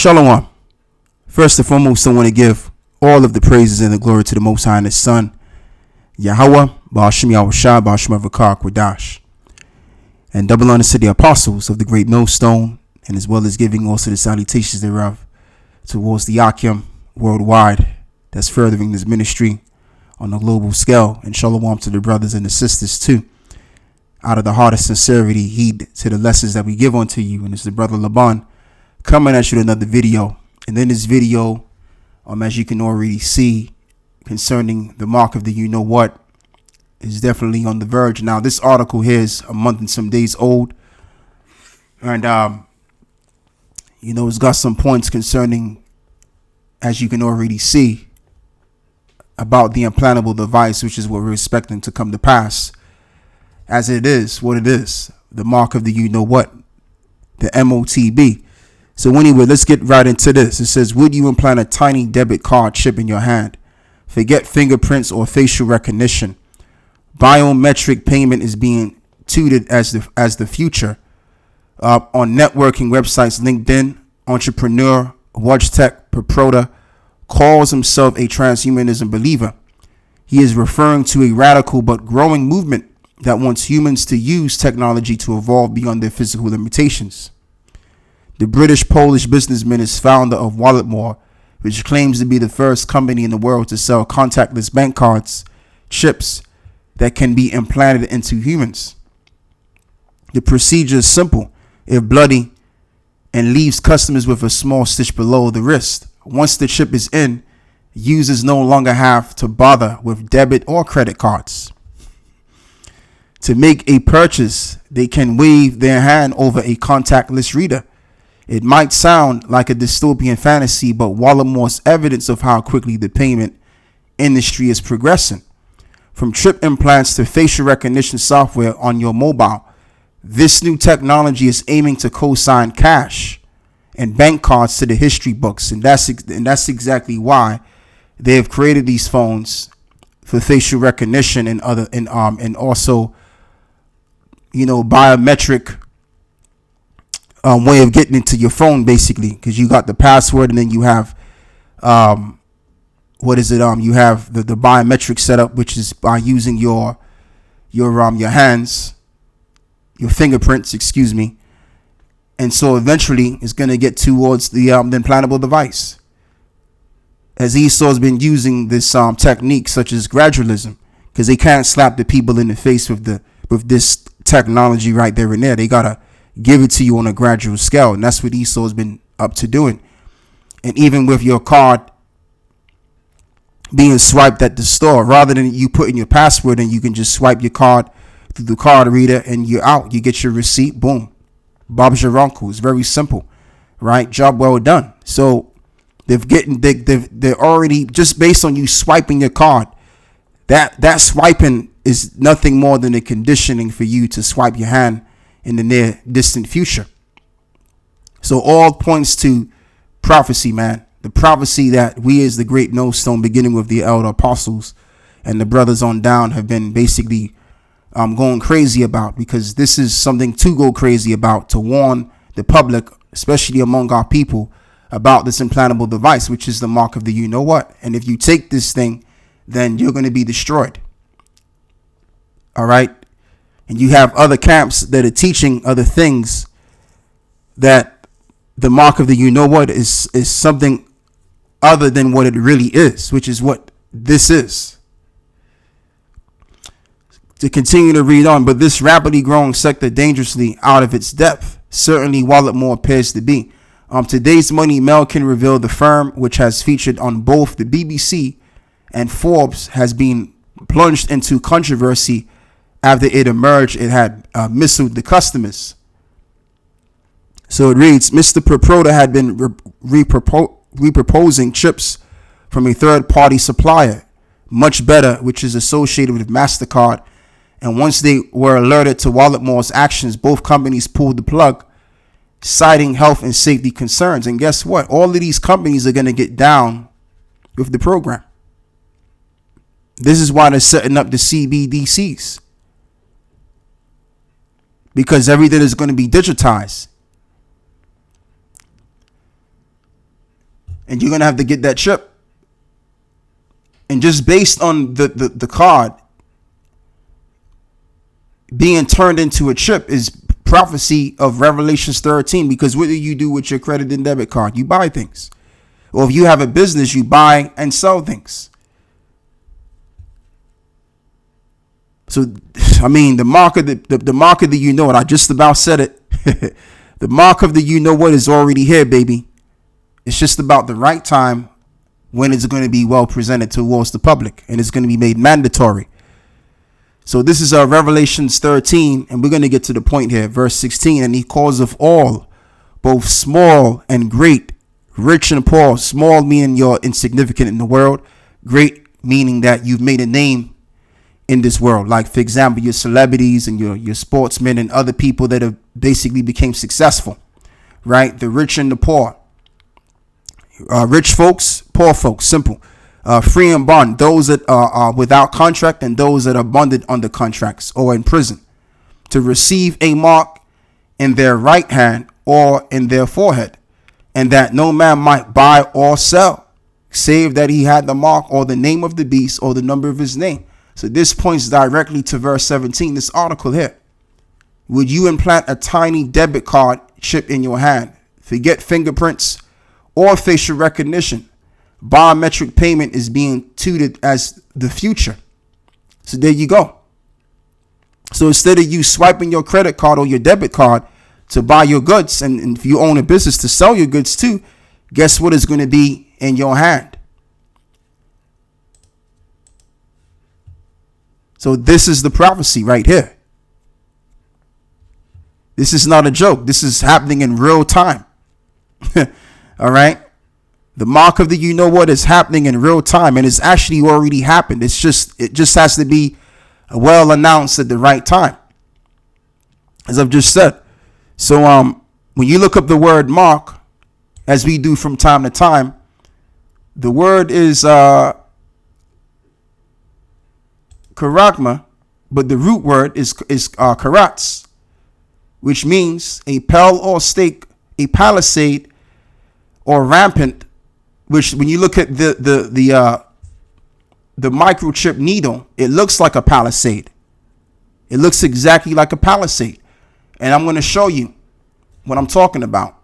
Shalom. First and foremost, I want to give all of the praises and the glory to the Most High and His Son, Yahweh, Ba'ashim Yahushua, Ba'ashim Avakar, Quadash. And double honor to the apostles of the great millstone, and as well as giving also the salutations thereof towards the Akim worldwide that's furthering this ministry on a global scale. And shalom to the brothers and the sisters too. Out of the heart of sincerity, heed to the lessons that we give unto you. And it's the brother Laban coming at you with another video. And in this video, as you can already see, concerning the mark of the you know what, is definitely on the verge. Now, this article here is a month and some days old. And, it's got some points concerning, as you can already see, about the implantable device, which is what we're expecting to come to pass. As it is, what it is, the mark of the you know what, the MOTB. So anyway, let's get right into this. It says, would you implant a tiny debit card chip in your hand? Forget fingerprints or facial recognition. Biometric payment is being touted as the future. On networking websites, LinkedIn, entrepreneur, WatchTech, Proprota calls himself a transhumanism believer. He is referring to a radical but growing movement that wants humans to use technology to evolve beyond their physical limitations. The British-Polish businessman is founder of Walletmore, which claims to be the first company in the world to sell contactless bank cards, chips that can be implanted into humans. The procedure is simple, if bloody, and leaves customers with a small stitch below the wrist. Once the chip is in, users no longer have to bother with debit or credit cards. To make a purchase, they can wave their hand over a contactless reader. It might sound like a dystopian fantasy, but Walletmore's evidence of how quickly the payment industry is progressing. From chip implants to facial recognition software on your mobile, this new technology is aiming to co-sign cash and bank cards to the history books, and that's exactly why they have created these phones for facial recognition and also biometric way of getting into your phone, basically, because you got the password and then you have you have the biometric setup, which is by using your hands, your fingerprints, excuse me. And so eventually it's going to get towards the implantable device, as Esau's been using this technique such as gradualism, because they can't slap the people in the face with this technology right there and there. They gotta give it to you on a gradual scale, and that's what Esau's been up to doing. And even with your card being swiped at the store, rather than you put in your password and you can just swipe your card through the card reader and you're out. You get your receipt, boom, Bob's your uncle. It's very simple, right? Job well done. So they're already, just based on you swiping your card, that swiping is nothing more than a conditioning for you to swipe your hand in the near distant future. So all points to prophecy, man. The prophecy that we as the great millstone, beginning with the elder apostles and the brothers on down, have been basically going crazy about, because this is something to go crazy about, to warn the public, especially among our people, about this implantable device, which is the mark of the you know what. And if you take this thing, then you're going to be destroyed. All right. And you have other camps that are teaching other things, that the mark of the you know what is something other than what it really is, which is what this is. To continue to read on, but this rapidly growing sector dangerously out of its depth, certainly Walletmore appears to be. Today's Money Mail can reveal the firm, which has featured on both the BBC and Forbes, has been plunged into controversy after it emerged it had misled the customers. So it reads, Mr. Proprota had been reproposing chips from a third-party supplier, much better, which is associated with MasterCard. And once they were alerted to Walletmore's actions, both companies pulled the plug, citing health and safety concerns. And guess what? All of these companies are going to get down with the program. This is why they're setting up the CBDCs, because everything is going to be digitized. and you're gonna have to get that chip. And just based on the card being turned into a chip is prophecy of Revelations 13, because what do you do with your credit and debit card? You buy things. Or if you have a business, you buy and sell things. So, I mean, the mark of the mark of the you know what, I just about said it. The mark of the you know what is already here, baby. It's just about the right time when it's going to be well presented towards the public, and it's going to be made mandatory. So this is Revelations 13, and we're going to get to the point here, verse 16. And he calls of all, both small and great, rich and poor. Small meaning you're insignificant in the world, great meaning that you've made a name in this world. Like, for example, your celebrities and your sportsmen and other people that have basically became successful, right? The rich and the poor. Rich folks, poor folks, simple. Free and bond, those that are without contract and those that are bonded under contracts or in prison, to receive a mark in their right hand or in their forehead, and that no man might buy or sell, save that he had the mark or the name of the beast or the number of his name. So this points directly to verse 17, this article here. Would you implant a tiny debit card chip in your hand? Forget fingerprints or facial recognition. Biometric payment is being touted as the future. So there you go. So instead of you swiping your credit card or your debit card to buy your goods, and if you own a business to sell your goods too, guess what is going to be in your hand? So this is the prophecy right here. This is not a joke. This is happening in real time. All right. The mark of the you know what is happening in real time, and it's actually already happened. It just has to be well announced at the right time, as I've just said. So when you look up the word mark, as we do from time to time, the word is karagma, but the root word is karats, which means a pell or stake, a palisade or rampant. Which, when you look at the microchip needle, it looks like a palisade. It looks exactly like a palisade, and I'm going to show you what I'm talking about.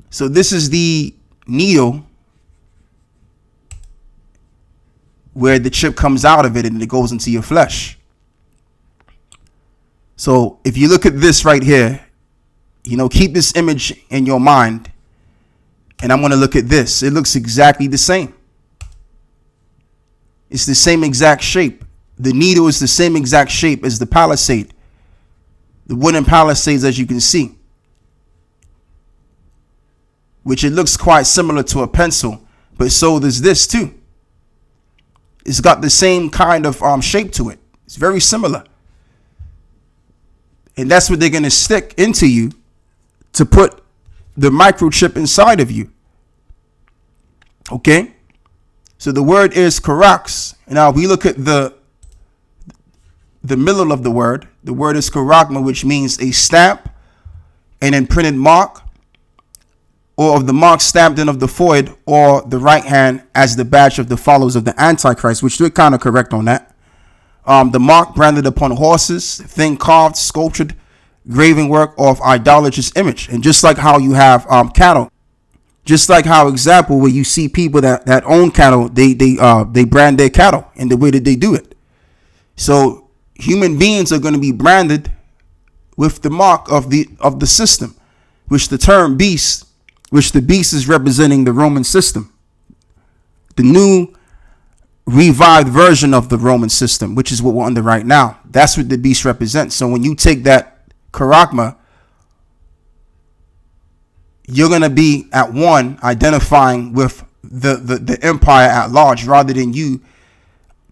So this is the needle where the chip comes out of it and it goes into your flesh. So if you look at this right here, keep this image in your mind, and I'm going to look at this. It looks exactly the same. It's the same exact shape. The needle is the same exact shape as the palisade, the wooden palisades, as you can see, which it looks quite similar to a pencil, but so does this too. It's got the same kind of shape to it. It's very similar. And that's what they're going to stick into you to put the microchip inside of you. Okay? So the word is karax. Now we look at the middle of the word. The word is karagma, which means a stamp, an imprinted mark, or of the mark stamped in of the forehead or the right hand as the badge of the followers of the Antichrist, which they're kind of correct on that. The mark branded upon horses, thing carved, sculptured, graven work of idolatrous image. And just like how you have cattle, just like how example where you see people that own cattle, they brand their cattle in the way that they do it. So human beings are going to be branded with the mark of the system, which the term beast, which the beast is representing the Roman system, the new revived version of the Roman system, which is what we're under right now. That's what the beast represents. So when you take that charagma, you're going to be at one identifying with the empire at large rather than you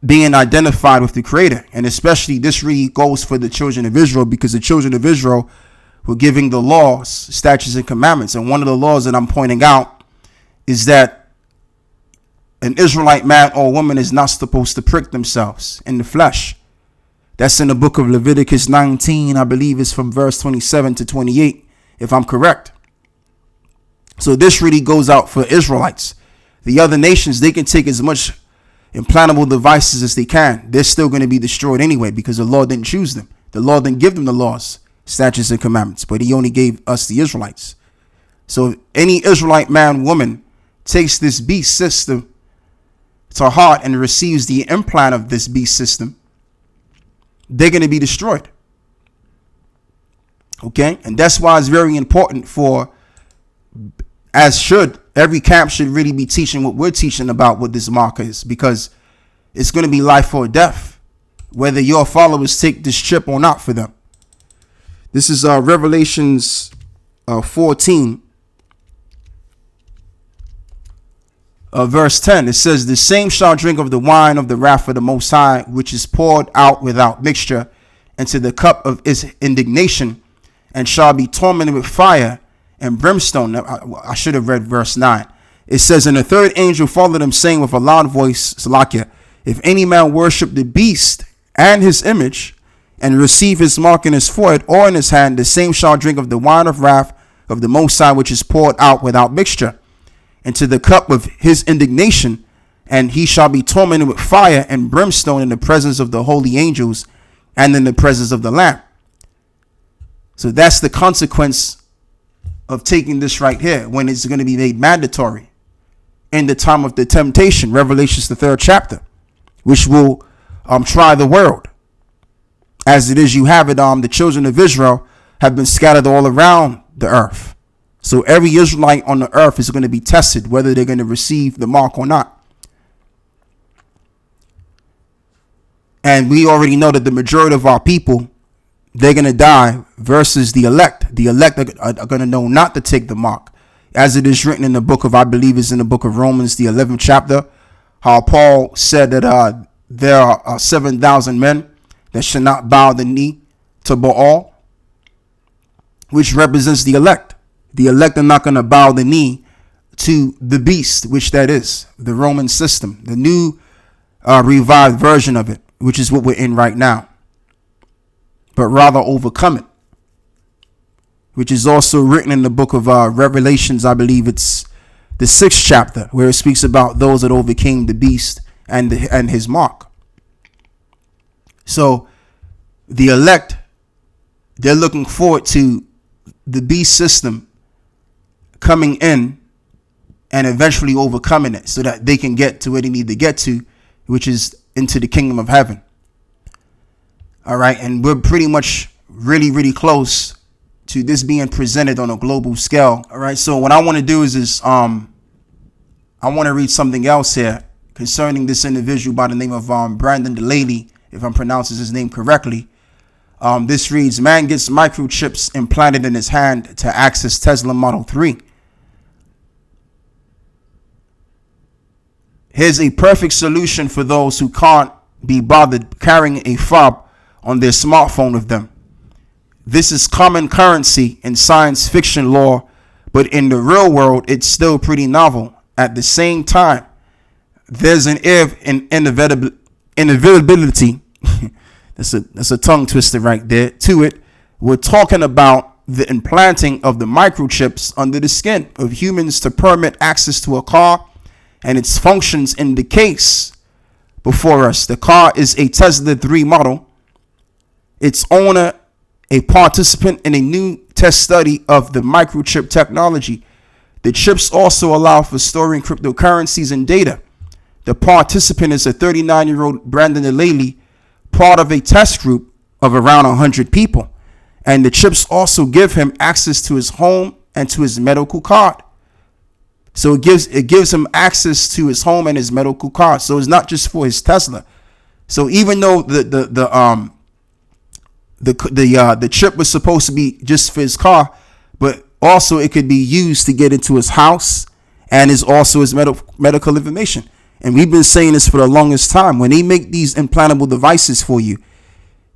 being identified with the creator. And especially this really goes for the children of Israel, because the children of Israel were giving the laws, statutes, and commandments. And one of the laws that I'm pointing out is that an Israelite man or woman is not supposed to prick themselves in the flesh. That's in the book of Leviticus 19, I believe it's from verse 27 to 28, if I'm correct. So this really goes out for Israelites. The other nations, they can take as much implantable devices as they can. They're still going to be destroyed anyway, because the Lord didn't choose them. The Lord didn't give them the laws, statutes, and commandments, but he only gave us the Israelites. So if any Israelite man, woman takes this beast system to heart and receives the implant of this beast system, they're going to be destroyed. Okay? And that's why it's very important for, as should, every camp should really be teaching what we're teaching about what this mark is, because it's going to be life or death, whether your followers take this chip or not for them. This is Revelations 14, verse 10. It says, the same shall drink of the wine of the wrath of the Most High, which is poured out without mixture into the cup of his indignation, and shall be tormented with fire and brimstone. I should have read verse 9. It says, and the third angel followed him, saying with a loud voice, Salakia, if any man worship the beast and his image, and receive his mark in his forehead or in his hand, the same shall drink of the wine of wrath of the Most High, which is poured out without mixture into the cup of his indignation, and he shall be tormented with fire and brimstone in the presence of the holy angels and in the presence of the Lamb. So that's the consequence of taking this right here, when it's going to be made mandatory in the time of the temptation, Revelations the 3rd chapter, which will try the world. As it is, you have it, the children of Israel have been scattered all around the earth. So every Israelite on the earth is going to be tested, whether they're going to receive the mark or not. And we already know that the majority of our people, they're going to die, versus the elect. The elect are going to know not to take the mark. As it is written in the book of, I believe it's in the book of Romans, the 11th chapter, how Paul said that there are 7,000 men that should not bow the knee to Baal, which represents the elect. The elect are not going to bow the knee to the beast, which that is the Roman system, the new revived version of it, which is what we're in right now, but rather overcome it, which is also written in the book of Revelations. I believe it's the 6th chapter, where it speaks about those that overcame the beast and his mark. So the elect, they're looking forward to the beast system coming in and eventually overcoming it, so that they can get to where they need to get to, which is into the kingdom of heaven. All right. And we're pretty much really close to this being presented on a global scale. All right. So what I want to do is I want to read something else here concerning this individual by the name of Brandon Delaney, if I'm pronouncing his name correctly. This reads, man gets microchips implanted in his hand to access Tesla Model 3. Here's a perfect solution for those who can't be bothered carrying a fob on their smartphone with them. This is common currency in science fiction lore, but in the real world, it's still pretty novel. At the same time, there's an air of inevitability. That's a tongue twister right there. To it, we're talking about the implanting of the microchips under the skin of humans to permit access to a car and its functions in the case before us. The car is a Tesla 3 model. Its owner, a participant in a new test study of the microchip technology. The chips also allow for storing cryptocurrencies and data. The participant is a 39-year-old Brandon Delaney, part of a test group of around 100 people. And the chips also give him access to his home and to his medical card. So it gives him access to his home and his medical card. So it's not just for his Tesla. So even though the the chip was supposed to be just for his car, but also it could be used to get into his house, and is also his medical information. And we've been saying this for the longest time. When they make these implantable devices for you,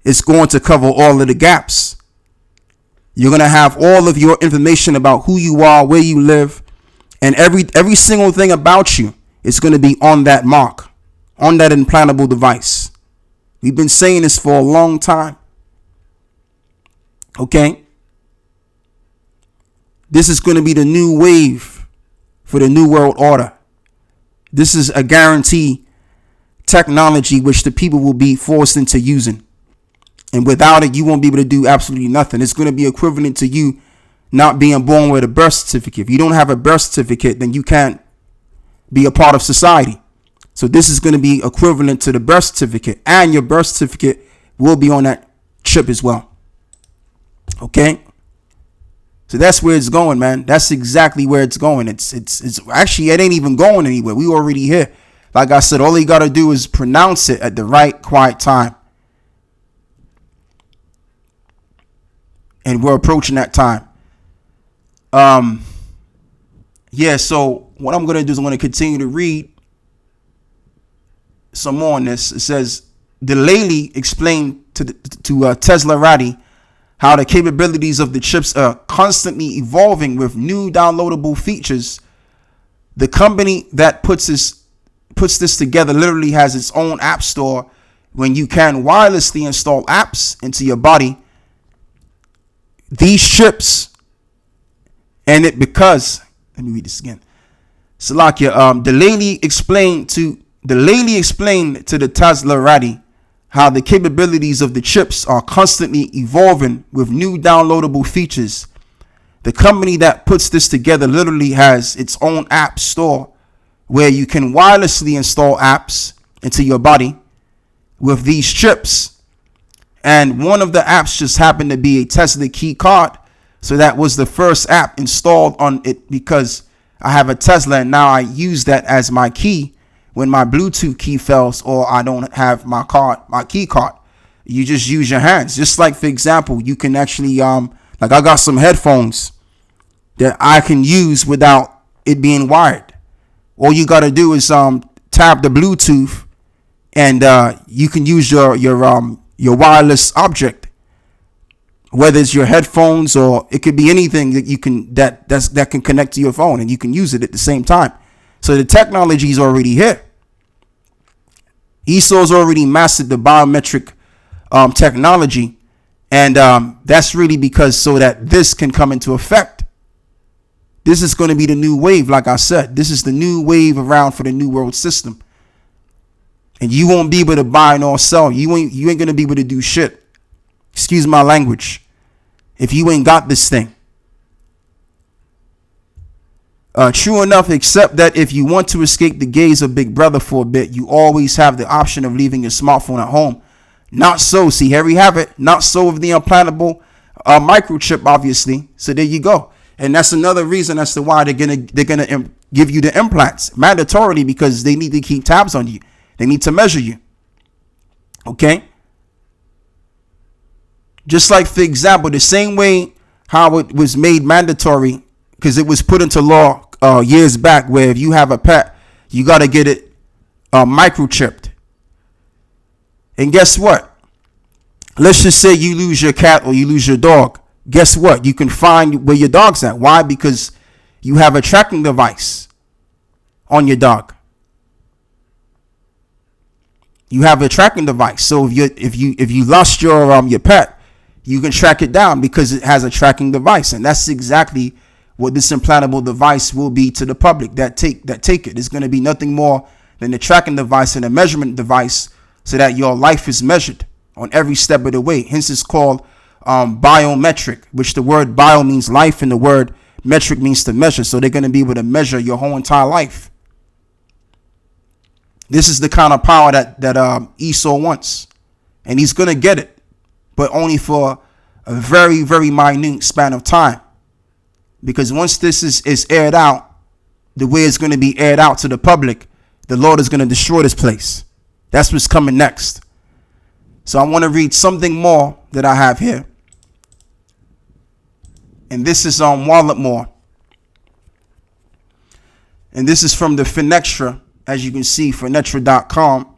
it's going to cover all of the gaps. You're going to have all of your information about who you are, where you live, and every single thing about you is going to be on that mark, on that implantable device. We've been saying this for a long time. Okay? This is going to be the new wave for the new world order. This is a guarantee technology which the people will be forced into using. And without it, you won't be able to do absolutely nothing. It's going to be equivalent to you not being born with a birth certificate. If you don't have a birth certificate, then you can't be a part of society. So this is going to be equivalent to the birth certificate, and your birth certificate will be on that chip as well. Okay? So that's where it's going, man. That's exactly where it's going. It's actually, it ain't even going anywhere. We already here. Like I said, all you got to do is pronounce it at the right, quiet time. And we're approaching that time. Yeah, so what I'm going to do is I'm going to continue to read some more on this. It says, Delaney explained to Tesla Ratty how the capabilities of the chips are constantly evolving with new downloadable features. The company that puts this together literally has its own app store when you can wirelessly install apps into your body. These chips, and it because, let me read this again. Salakia, Delaney explained to the Tesla Ratty how the capabilities of the chips are constantly evolving with new downloadable features. The company that puts this together literally has its own app store where you can wirelessly install apps into your body with these chips. And one of the apps just happened to be a Tesla key card. So that was the first app installed on it because I have a Tesla, and now I use that as my key when my Bluetooth key fails or I don't have my key card. You just use your hands. Just like, for example, you can actually, like I got some headphones that I can use without it being wired. All you got to do is tap the Bluetooth, and you can use your wireless object, whether it's your headphones or it could be anything that you can that can connect to your phone, and you can use it at the same time. So the technology is already here. ESO's already mastered the biometric technology, and that's really because so that this can come into effect. This is going to be the new wave. Like I said, this is the new wave around for the new world system. And you won't be able to buy nor sell. You ain't going to be able to do shit. Excuse my language. If you ain't got this thing. True enough, except that if you want to escape the gaze of Big Brother for a bit, you always have the option of leaving your smartphone at home. Not so. See, here we have it. Not so with the implantable microchip, obviously. So there you go. And that's another reason as to why they're gonna give you the implants mandatorily, because they need to keep tabs on you. They need to measure you. Okay. Just like, for example, the same way how it was made mandatory, because it was put into law years back, where if you have a pet, you got to get it microchipped. And guess what? Let's just say you lose your cat or you lose your dog. Guess what? You can find where your dog's at. Why? Because you have a tracking device on your dog. You have a tracking device. So if you lost your pet, you can track it down because it has a tracking device. And that's exactly what this implantable device will be to the public that take it. It's going to be nothing more than the tracking device and a measurement device, so that your life is measured on every step of the way. Hence it's called biometric, which the word bio means life and the word metric means to measure. So they're going to be able to measure your whole entire life. This is the kind of power that ESO wants, and he's going to get it, but only for a very, very minute span of time. Because once this is aired out, the way it's going to be aired out to the public, the Lord is going to destroy this place. That's what's coming next. So I want to read something more that I have here. And this is on Walletmore. And this is from the Finextra, as you can see, Finextra.com.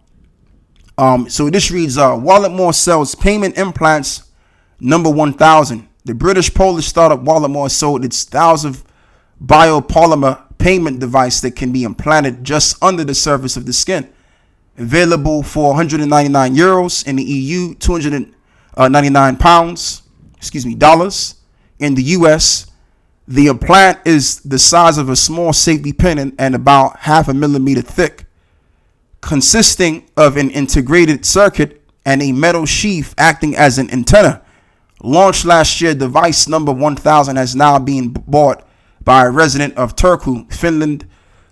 So this reads, Walletmore sells payment implants number 1,000. The British Polish startup Walletmore sold its 1,000th biopolymer payment device that can be implanted just under the surface of the skin. Available for 199 euros in the EU, 299 dollars in the US. The implant is the size of a small safety pin and about 0.5 millimeter thick, consisting of an integrated circuit and a metal sheath acting as an antenna. Launched last year, device number 1,000 has now been bought by a resident of Turku, Finland.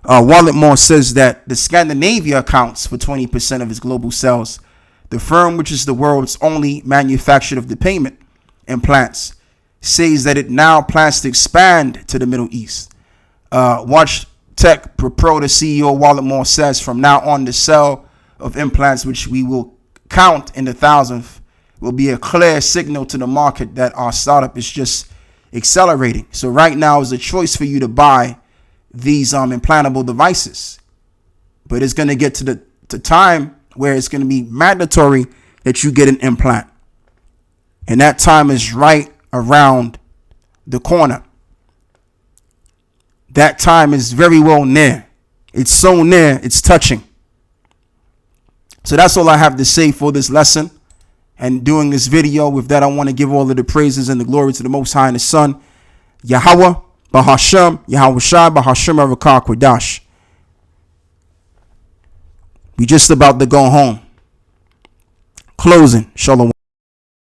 Walletmore says that the Scandinavia accounts for 20% of its global sales. The firm, which is the world's only manufacturer of the payment implants, says that it now plans to expand to the Middle East. Watch Tech Pro, the CEO Walletmore, says from now on the sale of implants, which we will count in the thousandth, will be a clear signal to the market that our startup is just accelerating. So right now is a choice for you to buy these implantable devices, but it's going to get to the time where it's going to be mandatory that you get an implant, and that time is right around the corner. That time is very well near. It's so near, it's touching. So that's all I have to say for this lesson and doing this video. With that, I want to give all of the praises and the glory to the Most High and His Son, Yahweh, Bahashem, Yahweh Shai, Bahashem, Erekah, Kodash. We just about to go home. Closing. Shalom.